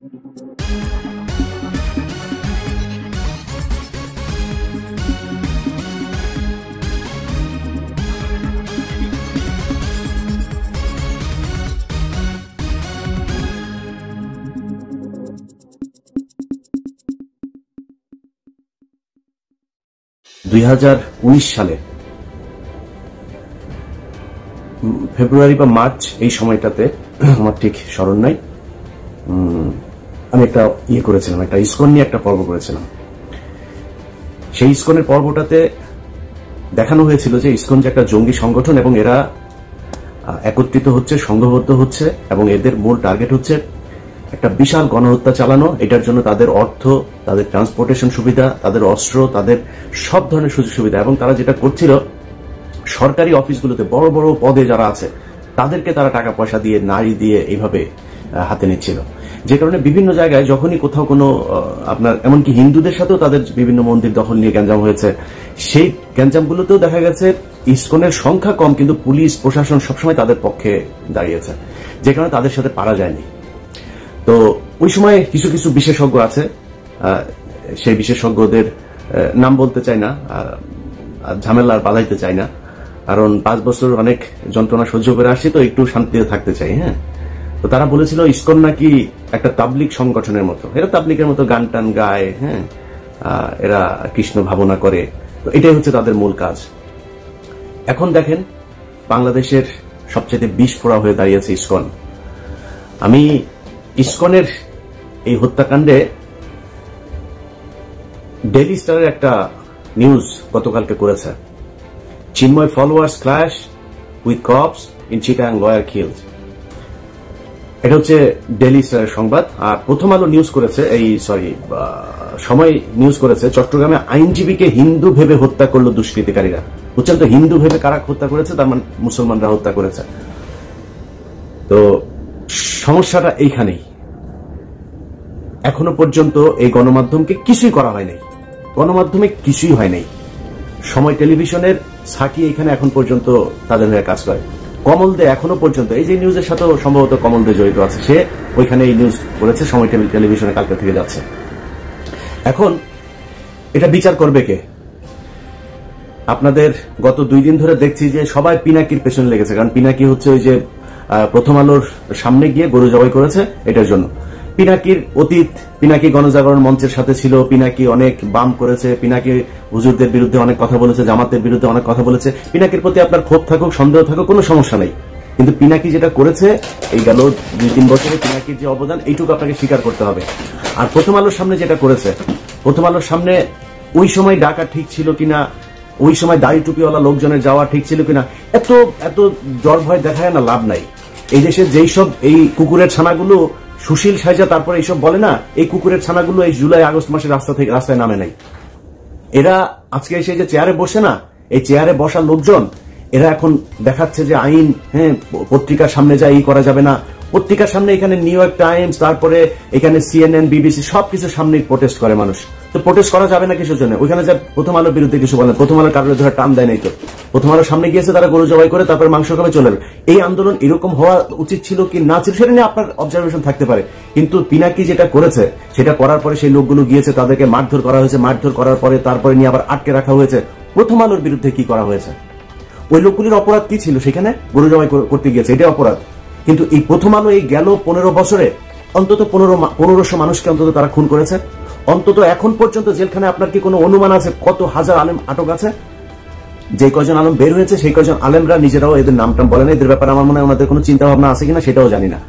2019 সালে ফেব্রুয়ারি বা মার্চ এই সময়টাতে, আমার ঠিক স্মরণ নাই, আমি একটা করেছিলাম, একটা ইসকন নিয়ে একটা পর্ব করেছিলাম। সেই ইসকনের পর্বটাতে দেখানো হয়েছিল যে ইসকন যে একটা জঙ্গি সংগঠন এবং এরা একত্রিত হচ্ছে, সংঘবদ্ধ হচ্ছে এবং এদের মূল টার্গেট হচ্ছে একটা বিশাল গণহত্যা চালানো। এটার জন্য তাদের অর্থ, তাদের ট্রান্সপোর্টেশন সুবিধা, তাদের অস্ত্র, তাদের সব ধরনের সুযোগ সুবিধা, এবং তারা যেটা করছিল সরকারি অফিসগুলোতে বড় বড় পদে যারা আছে তাদেরকে তারা টাকা পয়সা দিয়ে, নারী দিয়ে এইভাবে হাতে নিচ্ছিল। যে কারণে বিভিন্ন জায়গায় যখনই কোথাও কোনো আপনার এমনকি হিন্দুদের সাথেও তাদের বিভিন্ন মন্দির দখল নিয়ে গ্যাঞ্জাম হয়েছে, সেই গ্যাঞ্জামগুলোতেও দেখা গেছে ইসকনের সংখ্যা কম কিন্তু পুলিশ প্রশাসন সবসময় তাদের পক্ষে দাঁড়িয়েছে, যে কারণে তাদের সাথে পারা যায়নি। তো ওই সময় কিছু কিছু বিশেষজ্ঞ আছে, সেই বিশেষজ্ঞদের নাম বলতে চাই না, ঝামেলা আর বাধাইতে চাই না, কারণ 5 বছর অনেক যন্ত্রণা সহ্য করে আসছি, তো একটু শান্তিতে থাকতে চাই। হ্যাঁ, তো তারা বলেছিল ইসকন নাকি একটা তাবলিগ সংগঠনের মতো, এরা তাবলিগের মতো গান টান গায়, হ্যাঁ, এরা কৃষ্ণ ভাবনা করে, তো এটাই হচ্ছে তাদের মূল কাজ। এখন দেখেন বাংলাদেশের সবচেয়ে বিস্ফোরা হয়ে দাঁড়িয়েছে ইসকন। আমি ইসকনের এই হত্যাকাণ্ডে ডেইলি স্টারের একটা নিউজ গতকালকে করেছে, Chinmoy followers clash with cops in Chittagong, lawyer killed. এটা হচ্ছে ডেইলি স্টারের সংবাদ। আর প্রথম আলো নিউজ করেছে, সময় নিউজ করেছে, চট্টগ্রামে আইনজীবীকে হিন্দু ভেবে হত্যা করলো দুষ্কৃতিকারীরা। বুঝছেন তো, হিন্দু ভেবে কারা হত্যা করেছে, তার মানে মুসলমানরা হত্যা করেছে। তো সমস্যাটা এইখানেই, এখনো পর্যন্ত এই গণমাধ্যমকে কিছুই করা হয় নাই, গণমাধ্যমে কিছুই হয় নাই। সময় টেলিভিশনের সাকি এখানে এখন পর্যন্ত তাদের হয়ে কাজ করে। কমল দে এখনো পর্যন্ত, এই যে নিউজের সাথেও সম্ভবত কমল দে জড়িত আছে, সে ওইখানে এই নিউজ করেছে, সময় টেলিভিশনে কালকে থেকে যাচ্ছে। এখন এটা বিচার করবে কে? আপনাদের গত 2 দিন ধরে দেখছি যে সবাই পিনাকির পেছনে লেগেছে, কারণ পিনাকি হচ্ছে ওই যে প্রথম আলোর সামনে গিয়ে গরু জবাই করেছে, এটার জন্য। পিনাকির অতীত, পিনাকি গণজাগরণ মঞ্চের সাথে ছিল, পিনাকি অনেক বাম করেছে, পিনাকি হুজুরদের বিরুদ্ধে অনেক কথা বলেছে, জামাতের বিরুদ্ধে অনেক কথা বলেছে। পিনাকির প্রতি আপনার ক্ষোভ থাকুক, সন্দেহ থাকুক, কোনো সমস্যা নেই, কিন্তু পিনাকি যেটা করেছে এই গেল 2-3 বছরে, পিনাকির যে অবদান এইটুকু আপনাকে স্বীকার করতে হবে। আর প্রথম আলোর সামনে যেটা করেছে, প্রথম আলোর সামনে ওই সময় ডাকা ঠিক ছিল কিনা, ওই সময় দাড়ি টুপিওয়ালা লোকজনের যাওয়া ঠিক ছিল কিনা, এত এত জ্বর ভয় দেখায় না, লাভ নাই। এই দেশে যেই সব এই কুকুরের ছানাগুলো সুশীল সাইজা তারপরে এইসব বলে না, এই কুকুরের ছানাগুলো এই জুলাই আগস্ট মাসে রাস্তায় নামে নাই। এরা আজকে এসে যে চেয়ারে বসে না, এই চেয়ারে বসা লোকজন এরা এখন দেখাচ্ছে যে আইন, হ্যাঁ, পত্রিকার সামনে যা করা যাবে না, পত্রিকার সামনে এখানে নিউ ইয়র্ক টাইমস, তারপরে এখানে CNN, BBC সবকিছু সামনে প্রোটেস্ট করে মানুষ। তো প্রোটেস্ট করা যাবে না কিছুর জন্য? ওইখানে যা প্রথম আলোর বিরুদ্ধে কিছু বলেন, প্রথম আলোর কারণে ধরে টান দেয় নাই তো, প্রথম আলোর সামনে গিয়েছে তারা গরু জবাই করে তারপরে মাংস খাবে চলে যাবে। এই আন্দোলন এরকম হওয়া উচিত ছিল কি না ছিল সেটা নিয়ে আপনার অবজারভেশন থাকতে পারে, কিন্তু পিনাকি যেটা করেছে সেটা করার পরে সেই লোকগুলো গিয়েছে, তাদেরকে মারধর করা হয়েছে, মারধর করার পরে তারপরে নিয়ে আবার আটকে রাখা হয়েছে। প্রথম আলোর বিরুদ্ধে কি করা হয়েছে? ওই লোকগুলির অপরাধ কি ছিল? সেখানে গরু জবাই করতে গিয়েছে, এটা অপরাধ। কিন্তু এই প্রথম আলো এই গেল 15 বছরে অন্তত 1500 মানুষকে অন্তত তারা খুন করেছে। অন্তত এখন পর্যন্ত জেলখানে আপনার কি কোনো অনুমান আছে কত হাজার আলেম আটক আছে? যে কয়জন আলেম বের হয়েছে সেই কয়জন আলেমরা নিজেরাও এদের নাম টাম বলে না, এদের ব্যাপারে আমার মনে হয় ওনাদের কোনো চিন্তা ভাবনা আছে কিনা সেটাও জানি না।